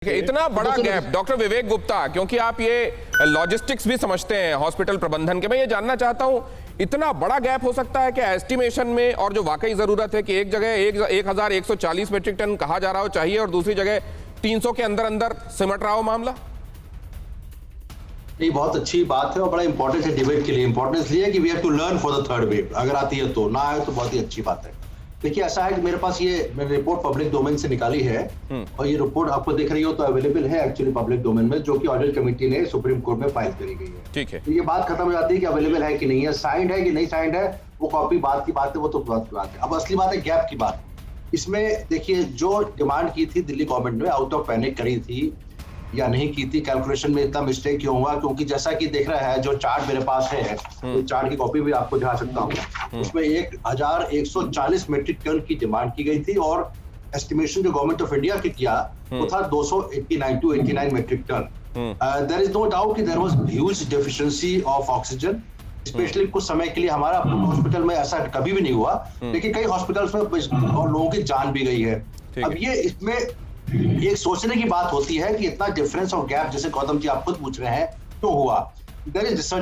इतना बड़ा gap doctor विवेक गुप्ता, क्योंकि आप ये लॉजिस्टिक्स भी समझते हैं हॉस्पिटल प्रबंधन के, मैं ये जानना चाहता हूं इतना बड़ा गैप हो सकता है कि एस्टिमेशन में और जो वाकई जरूरत है कि एक जगह 1140 मीट्रिक टन कहा जा रहा हो चाहिए और दूसरी जगह 300 के अंदर अंदर सिमट रहा हो मामला। ये बहुत अच्छी बात है और बड़ा इंपॉर्टेंट है डिबेट के लिए। इंपॉर्टेंस इसलिए है कि we have to learn for the third wave, अगर आती है तो, ना आए तो बहुत ही अच्छी बात है। देखिए ऐसा है कि मेरे पास मैंने रिपोर्ट पब्लिक डोमेन से निकाली है और ये रिपोर्ट आपको दिख रही हो तो अवेलेबल है एक्चुअली पब्लिक डोमेन में, जो कि ऑडिट कमेटी ने सुप्रीम कोर्ट में फाइल करी गई है। ठीक है, तो ये बात खत्म हो जाती है कि अवेलेबल है कि नहीं है, साइंड है कि नहीं साइंड है, वो कॉपी बात की बात है, वो तो बात की बात है। अब असली बात है गैप की बात। इसमें देखिए जो डिमांड की थी दिल्ली गवर्नमेंट ने, आउट ऑफ पैनिक करी थी या नहीं की थी, कैलकुलेशन में इतना मिस्टेक क्यों हुआ, क्योंकि जैसा कि देख रहा है जो चार्ट मेरे पास है, तो चार्ट की कॉपी भी आपको दिखा सकता हूँ। उसमें 1140 मीट्रिक टन की डिमांड की गई थी और एस्टिमेशन जो गवर्नमेंट ऑफ इंडिया ने किया वो था 289 metric ton. There is no doubt कि there was huge deficiency of oxygen, especially कुछ समय के लिए। हमारा हॉस्पिटल में ऐसा कभी भी नहीं हुआ, लेकिन कई हॉस्पिटल्स में और लोगों की जान भी गई है। अब ये इसमें एक सोचने की बात होती है कि इतना डिफरेंस और गैप, जैसे गौतम जी आप खुद पूछ रहे हैं, क्यों हुआ। देयर इज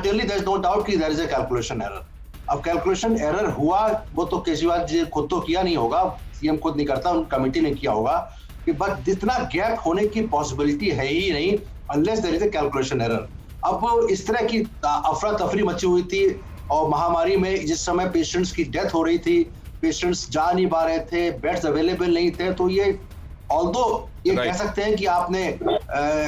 नो डाउट कि there is a calculation error. अब कैलकुलेशन एरर हुआ वो तो केजरीवाल जी खुद तो किया नहीं होगा, सीएम खुद नहीं करता, उन कमेटी ने किया होगा, कि बट जितना गैप होने की पॉसिबिलिटी है ही नहीं unless there is a calculation error. अब इस तरह की अफरा तफरी मची हुई थी और महामारी में जिस समय पेशेंट्स की डेथ हो रही थी, पेशेंट्स जा नहीं पा रहे थे, बेड्स अवेलेबल नहीं थे, तो ये ऑल्दो ये कह सकते हैं कि आपने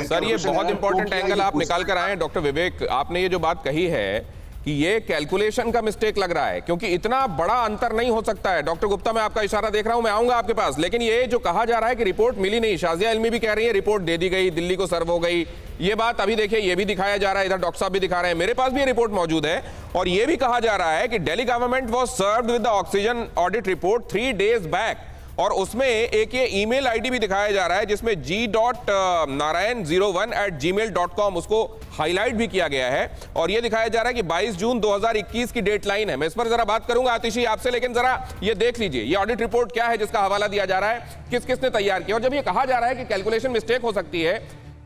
सर ये बहुत इंपॉर्टेंट एंगल आप निकाल कर आए हैं डॉक्टर विवेक। आपने ये जो बात कही है कि ये कैलकुलेशन का मिस्टेक लग रहा है, क्योंकि इतना बड़ा अंतर नहीं हो सकता है। डॉक्टर गुप्ता मैं आपका इशारा देख रहा हूं, मैं आऊंगा आपके पास, लेकिन ये जो कहा जा रहा है कि रिपोर्ट मिली नहीं, शाजिया इल्मी भी कह रही है रिपोर्ट दे दी गई, दिल्ली को सर्व हो गई, ये बात अभी देखिए ये भी दिखाया जा रहा है, इधर डॉक्टर साहब भी दिखा रहे हैं, मेरे पास भी ये रिपोर्ट मौजूद है और ये भी कहा जा रहा है कि Delhi government was served with the oxygen audit report 3 days back, और उसमें एक ये ईमेल आईडी भी दिखाया जा रहा है जिसमें g.narayan01@gmail.com उसको हाईलाइट भी किया गया है और ये दिखाया जा रहा है कि 22 जून 2021 की डेडलाइन है। मैं इस पर जरा बात करूंगा आतिशी आपसे, लेकिन जरा ये देख लीजिए ये ऑडिट रिपोर्ट क्या है जिसका हवाला दिया जा रहा है, किस किसने तैयार किया। और जब ये कहा जा रहा है कि कैलकुलेशन मिस्टेक हो सकती है,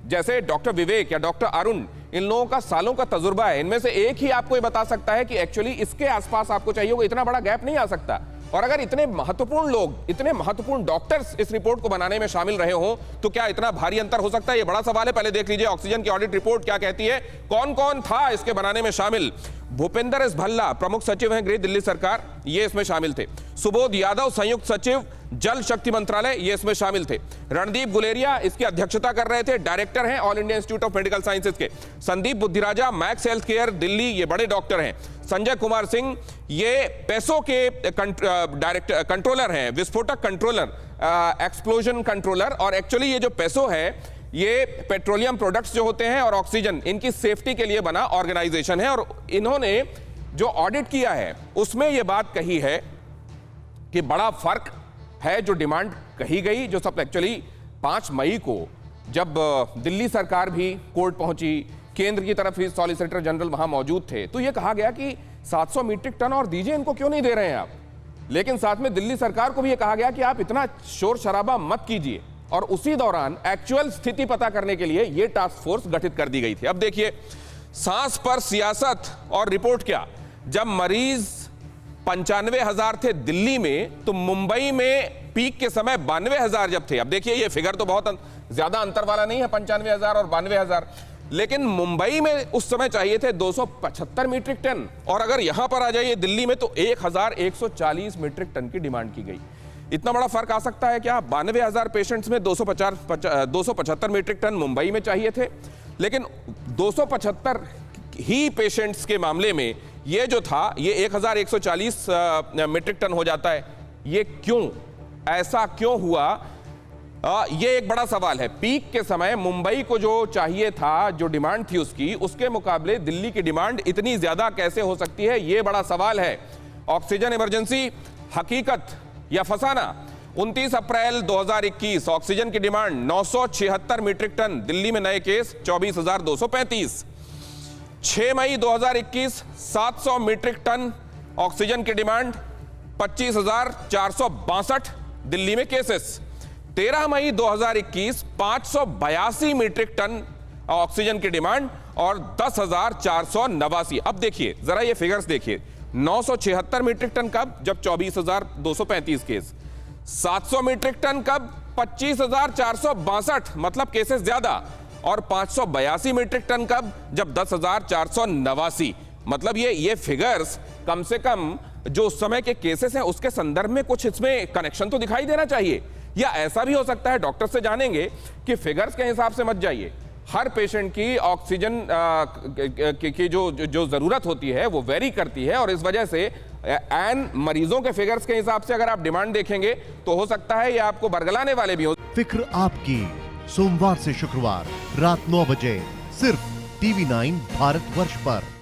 जैसे डॉक्टर विवेक या डॉक्टर अरुण, इन लोगों का सालों का तजुर्बा है, इनमें से एक ही आपको ये बता सकता है कि एक्चुअली इसके आसपास आपको चाहिए होगा, इतना बड़ा गैप नहीं आ सकता। और अगर इतने महत्वपूर्ण लोग, इतने महत्वपूर्ण डॉक्टर्स इस रिपोर्ट को बनाने में शामिल रहे हों तो क्या इतना भारी अंतर हो सकता है? ये बड़ा सवाल है। पहले देख लीजिए ऑक्सीजन की ऑडिट रिपोर्ट क्या कहती है, कौन कौन था इसके बनाने में शामिल। भूपेंद्र एस भल्ला प्रमुख सचिव हैं गृह दिल्ली सरकार, ये इसमें शामिल थे। सुबोध यादव संयुक्त सचिव जल शक्ति मंत्रालय, ये इसमें शामिल थे। रणदीप गुलेरिया इसकी अध्यक्षता कर रहे थे, डायरेक्टर हैं All India Institute of Medical Sciences के। Sandeep Buddhiraja Max Health Care Delhi, ये बड़े डॉक्टर हैं। संजय कुमार सिंह ये पैसों के डायरेक्टर कंट्रोलर हैं, विस्फोटक कंट्रोलर, एक्सप्लोजन कंट्रोलर। और एक्चुअली ये जो पैसो है ये पेट्रोलियम प्रोडक्ट्स जो होते हैं और ऑक्सीजन, इनकी सेफ्टी के लिए बना ऑर्गेनाइजेशन है और इन्होंने जो ऑडिट किया है उसमें ये बात कही है कि बड़ा फर्क है जो डिमांड कही गई, जो सब एक्चुअली 5 मई को जब दिल्ली सरकार भी कोर्ट पहुंची, केंद्र की तरफ ही सॉलिसिटर जनरल वहां मौजूद थे, तो यह कहा गया कि 700 मीट्रिक टन और दीजिए, इनको क्यों नहीं दे रहे हैं आप। लेकिन साथ में दिल्ली सरकार को भी यह कहा गया कि आप इतना शोर शराबा मत कीजिए। और उसी दौरान एक्चुअल स्थिति पता करने के लिए यह टास्क फोर्स गठित कर दी गई थी। अब देखिए सांस पर सियासत और रिपोर्ट क्या, जब मरीज 95,000 थे दिल्ली में, तो मुंबई में पीक के समय 92,000 जब थे। अब देखिए ये फिगर तो बहुत ज्यादा अंतर वाला नहीं है, 95,000 और 92,000, लेकिन मुंबई में उस समय चाहिए थे 275 मीट्रिक टन और अगर यहां पर आ जाइए दिल्ली में तो 1140 मीट्रिक टन की डिमांड की गई। इतना बड़ा फर्क आ सकता है क्या? 92,000 पेशेंट्स में 275 मीट्रिक टन मुंबई में चाहिए थे, लेकिन 275 ही पेशेंट्स के मामले में ये जो था ये 1140 मीट्रिक टन हो जाता है। ये क्यों, ऐसा क्यों हुआ? ये एक बड़ा सवाल है। पीक के समय मुंबई को जो चाहिए था, जो डिमांड थी उसके मुकाबले दिल्ली की डिमांड इतनी ज्यादा कैसे हो सकती है, ये बड़ा सवाल है। ऑक्सीजन इमरजेंसी, हकीकत या फसाना। 29 अप्रैल 2021 ऑक्सीजन की डिमांड 976 मीट्रिक टन, दिल्ली में नए केस 24,235। 6 मई 2021 700 मीट्रिक टन ऑक्सीजन की डिमांड, 25,462 दिल्ली में केसेस। 13 मई 2021 582 मीट्रिक टन ऑक्सीजन की डिमांड और 10,489। अब देखिए जरा ये फिगर्स देखिए, 976 मीट्रिक टन कब, जब 24,235 केस, 700 मीट्रिक टन कब, 25,462 मतलब केसेस ज्यादा, और 582 मीट्रिक टन कब, जब 10,489 मतलब ये फिगर्स कम से कम जो उस समय के केसेस हैं उसके संदर्भ में कुछ इसमें कनेक्शन तो दिखाई देना चाहिए। या ऐसा भी हो सकता है, डॉक्टर से जानेंगे कि फिगर्स के हिसाब से मत जाइए, हर पेशेंट की ऑक्सीजन की जो जरूरत होती है वो वेरी करती है, और इस वजह से एन मरीजों के फिगर्स के हिसाब से अगर आप डिमांड देखेंगे तो हो सकता है ये आपको बरगलाने वाले भी हो। फिक्र आपकी, सोमवार से शुक्रवार रात 9 बजे सिर्फ TV9 भारतवर्ष पर।